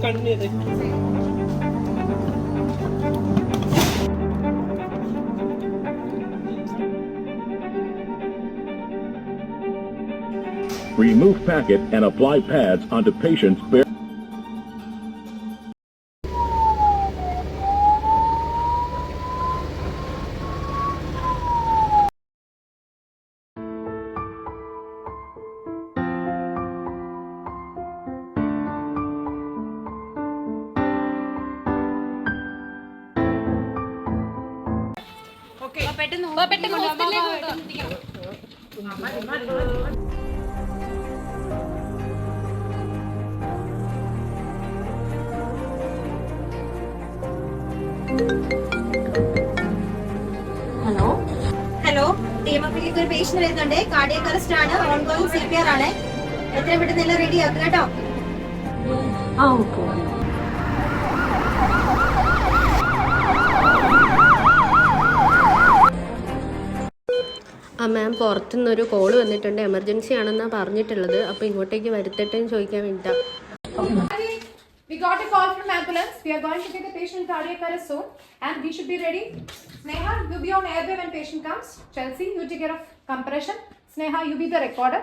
Continue ചെയ്ത് Remove packet and apply pads onto patient's bare. Hello ടീമപ്പിലേക്ക് ഒരു patient വരുന്നുണ്ട്. കാർഡിയക് അറസ്റ്റ് ആണ്, ഓൺഗോയിങ് CPR ആണ്. എത്രയും പെട്ടെന്ന് എല്ലാം റെഡി ആക്കുക കേട്ടോ. മാം പുറത്തുനിന്നൊരു കോൾ വന്നിട്ടുണ്ട്, എമർജൻസി ആണെന്നാണ് പറഞ്ഞിട്ടുള്ളത്. അപ്പോൾ ഇങ്ങോട്ടേക്ക് വരുത്തട്ടെ എന്ന് ചോദിക്കാൻ വേണ്ടിയിട്ടാണ്. We got a call from ambulance. We are going to get the patient cardiac arrest soon, and we should be ready. Sneha, you be on airway when patient comes. Chelsea, you take care of compression. Sneha, you be the recorder.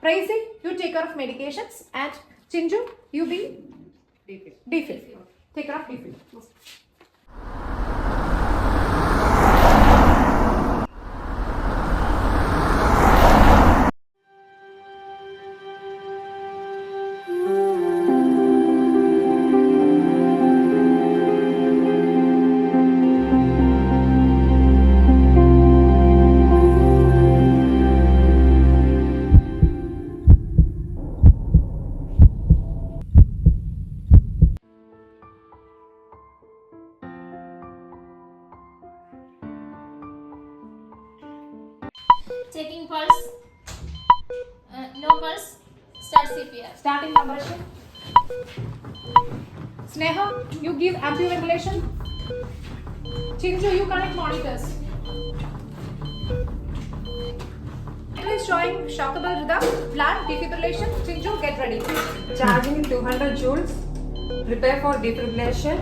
Praisy, you take care of medications, and Chinju, you be DPhil. Take care of DPhil. Checking pulse. No pulse. Start CPR. Starting compression. Sneha, you give ampoule ventilation. Chinju, you connect monitors. It is showing shockable rhythm. Plan defibrillation. Chinju, get ready. Charging in 200 joules. Prepare for defibrillation.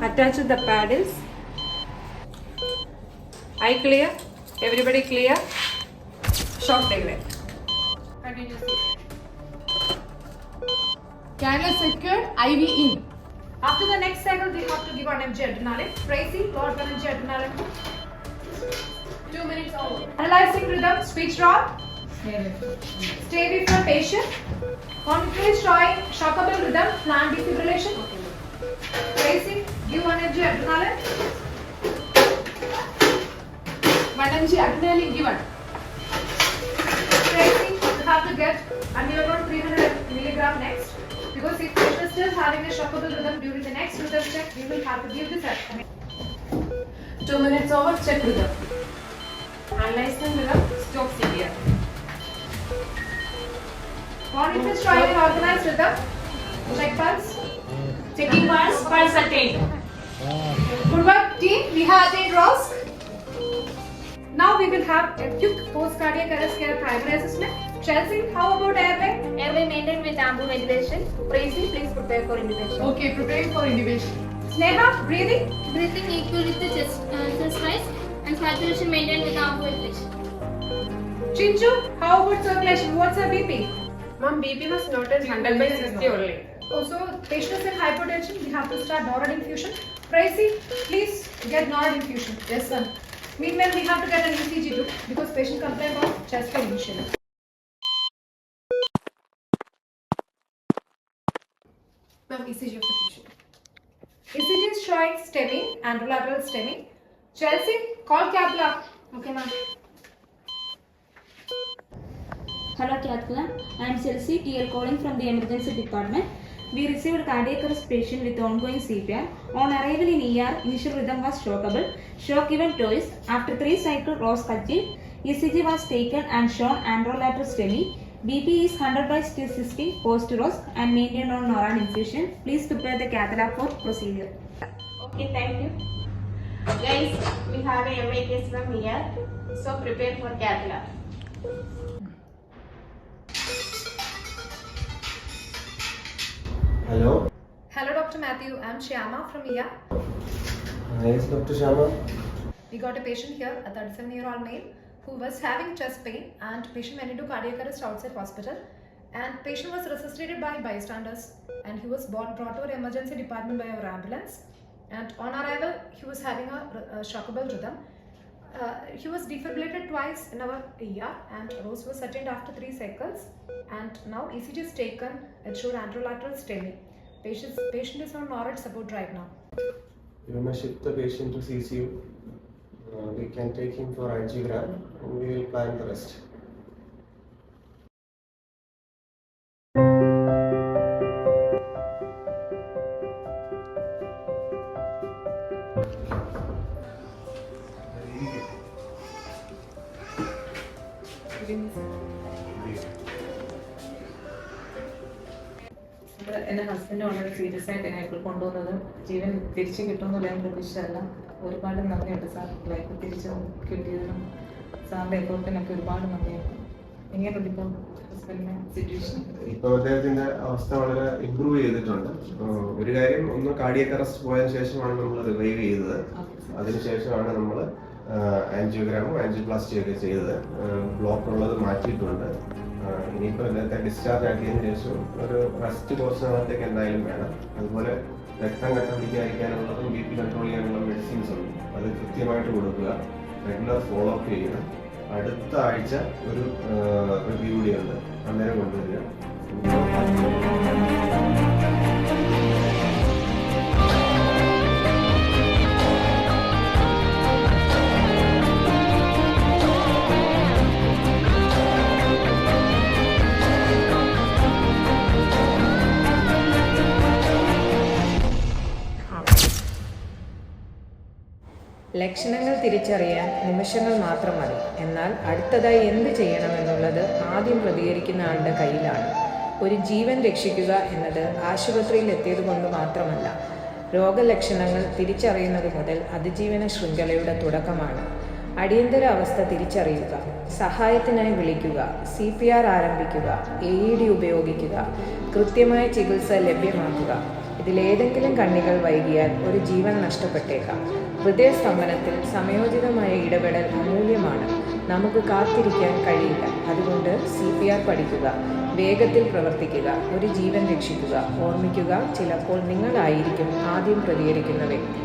Attach the paddles. Eye clear. Everybody clear. Shock diagram. Continue CPR. Cannula secured. IV in. After the next cycle, we have to give 1 mg adrenaline. Tracy, load 1 mg adrenaline. 2 minutes over. Analyzing rhythm. Speech drop. Stay with the patient. Monitor is showing shockable rhythm. Plan defibrillation. Tracy, give 1 mg adrenaline. 1 mg adrenaline given. Tracy, you have to get amiodarone 300 milligram next. Because if patient is still having a shockable rhythm during the next rhythm check, we will have to give this at 2 minutes over. Check rhythm. Analyzing rhythm. Stop CPR. Monitor is showing an organized rhythm. Check pulse. Checking pulse. Pulse attained. Good work, team. We have attained ROSC. Now we will have a quick post-cardiac arrest care primary assessment. Chelsea, how about airway? Airway maintained with ampoule ventilation. Praisy, please prepare for intubation. Okay, preparing for intubation. Sneha, breathing. Breathing equal with the chest rise and saturation maintained with ampoule ventilation. Chinju, how about circulation? What's her BP? Ma'am, BP was noted 100/60 only. Also, patient is in hypotension. We have to start Norad infusion. Praisy, please get Norad infusion. Yes, sir. Meanwhile, we have to get an ECG too because patient complained of chest pain initially. Ma'am, ECG of the patient. ECG is showing STEMI, anterolateral STEMI. Chelsea, call cath lab. Okay, ma'am. Hello, cath lab. I am Chelsea, TL calling from the emergency department. We received cardiac arrest patient with ongoing CPR. On arrival in ER, initial rhythm was shockable. Shock given twice. After 3 cycles, ROSC achieved. ECG was taken and shown anterolateral STEMI. BP is 100/60 post ROSC and maintained on Norad infusion. Please prepare the cath lab for procedure. Okay, thank you. Guys, we have a MA case from here, so prepare for cath lab. Hello. Hello, Dr. Matthew. I'm Shyama from IA. Yes, Dr. Shyama. We got a patient here, a 37-year-old male, who was having chest pain, and patient went into cardiac arrest outside hospital. And patient was resuscitated by bystanders, and he was brought to our emergency department by our ambulance. And on arrival, he was having a shockable rhythm. He was defibrillated twice in our ER, and Rose was attained after 3 cycles. And now ECG is taken. It showed anterolateral STEMI. Patient is on Norad support right now. You may shift the patient to CCU. We can take him for angiogram, and we will plan the rest. എൻ്റെ husband വളരെ serious ആയിട്ട് എന്നെ ഇപ്പോൾ കൊണ്ടുവന്നത് ജീവൻ തിരിച്ചു കിട്ടുമെന്നുള്ള ഞാൻ പ്രതീക്ഷിച്ചതല്ല. ഒരുപാട് നന്ദിയുണ്ട് സാർ, ലൈഫ് തിരിച്ചു കിട്ടിയതിനും സാറിൻ്റെ എഫോർട്ടിനൊക്കെ ഒരുപാട് നന്ദിയുണ്ട്. എങ്ങനെയുണ്ട് ഇപ്പോൾ ഹസ്ബൻഡിൻ്റെ സിറ്റുവേഷൻ? ഇപ്പോൾ അദ്ദേഹത്തിന്റെ അവസ്ഥ വളരെ ഇമ്പ്രൂവ് ചെയ്തിട്ടുണ്ട്. ഒരു കാര്യം, ഒന്ന് കാർഡിയക് അറസ്റ്റ് പോയതിനു ശേഷമാണ് നമ്മൾ റിവൈവ് ചെയ്തത്. അതിനുശേഷമാണ് നമ്മൾ ആൻജിയോഗ്രാമും ആൻജിയോപ്ലാസ്റ്റിയും ഒക്കെ ചെയ്തത്. ബ്ലോക്ക് ഉള്ളത് മാറ്റിയിട്ടുണ്ട്. ഇനിയിപ്പോൾ അദ്ദേഹത്തെ ഡിസ്ചാർജ് ആക്കിയതിനു ശേഷം ഒരു റെസ്റ്റ് കുറച്ച് നാളത്തേക്ക് എന്തായാലും വേണം. അതുപോലെ രക്തം കട്ട പിടിക്കാതിരിക്കാനുള്ളതും BP കൺട്രോൾ ചെയ്യാനുള്ള മെഡിസിൻസ് ഉണ്ട്. അത് കൃത്യമായിട്ട് കൊടുക്കുക, റെഗുലർ ഫോളോ അപ്പ് ചെയ്യുക. അടുത്ത ആഴ്ച ഒരു റിവ്യൂ കൂടിയുണ്ട്, അന്നേരം കൊണ്ടുവരിക. ലക്ഷണങ്ങൾ തിരിച്ചറിയാൻ നിമിഷങ്ങൾ മാത്രം മതി. എന്നാൽ അടുത്തതായി എന്ത് ചെയ്യണമെന്നുള്ളത് ആദ്യം പ്രതികരിക്കുന്ന ആളുടെ കയ്യിലാണ്. ഒരു ജീവൻ രക്ഷിക്കുക എന്നത് ആശുപത്രിയിൽ എത്തിയത് കൊണ്ട് മാത്രമല്ല, രോഗലക്ഷണങ്ങൾ തിരിച്ചറിയുന്നത് മുതൽ അതിജീവന ശൃംഖലയുടെ തുടക്കമാണ്. അടിയന്തര അവസ്ഥ തിരിച്ചറിയുക, സഹായത്തിനായി വിളിക്കുക, CPR ആരംഭിക്കുക, AED ഉപയോഗിക്കുക, കൃത്യമായ ചികിത്സ ലഭ്യമാക്കുക. ഇതിലേതെങ്കിലും കണ്ണികൾ വൈകിയാൽ ഒരു ജീവൻ നഷ്ടപ്പെട്ടേക്കാം. ഹൃദയസ്തംഭനത്തിൽ സമയോചിതമായ ഇടപെടൽ അമൂല്യമാണ്. നമുക്ക് കാത്തിരിക്കാൻ കഴിയില്ല. അതുകൊണ്ട് CPR പഠിക്കുക, വേഗത്തിൽ പ്രവർത്തിക്കുക, ഒരു ജീവൻ രക്ഷിക്കുക. ഓർമ്മിക്കുക, ചിലപ്പോൾ നിങ്ങളായിരിക്കും ആദ്യം പ്രതികരിക്കുന്ന വ്യക്തി.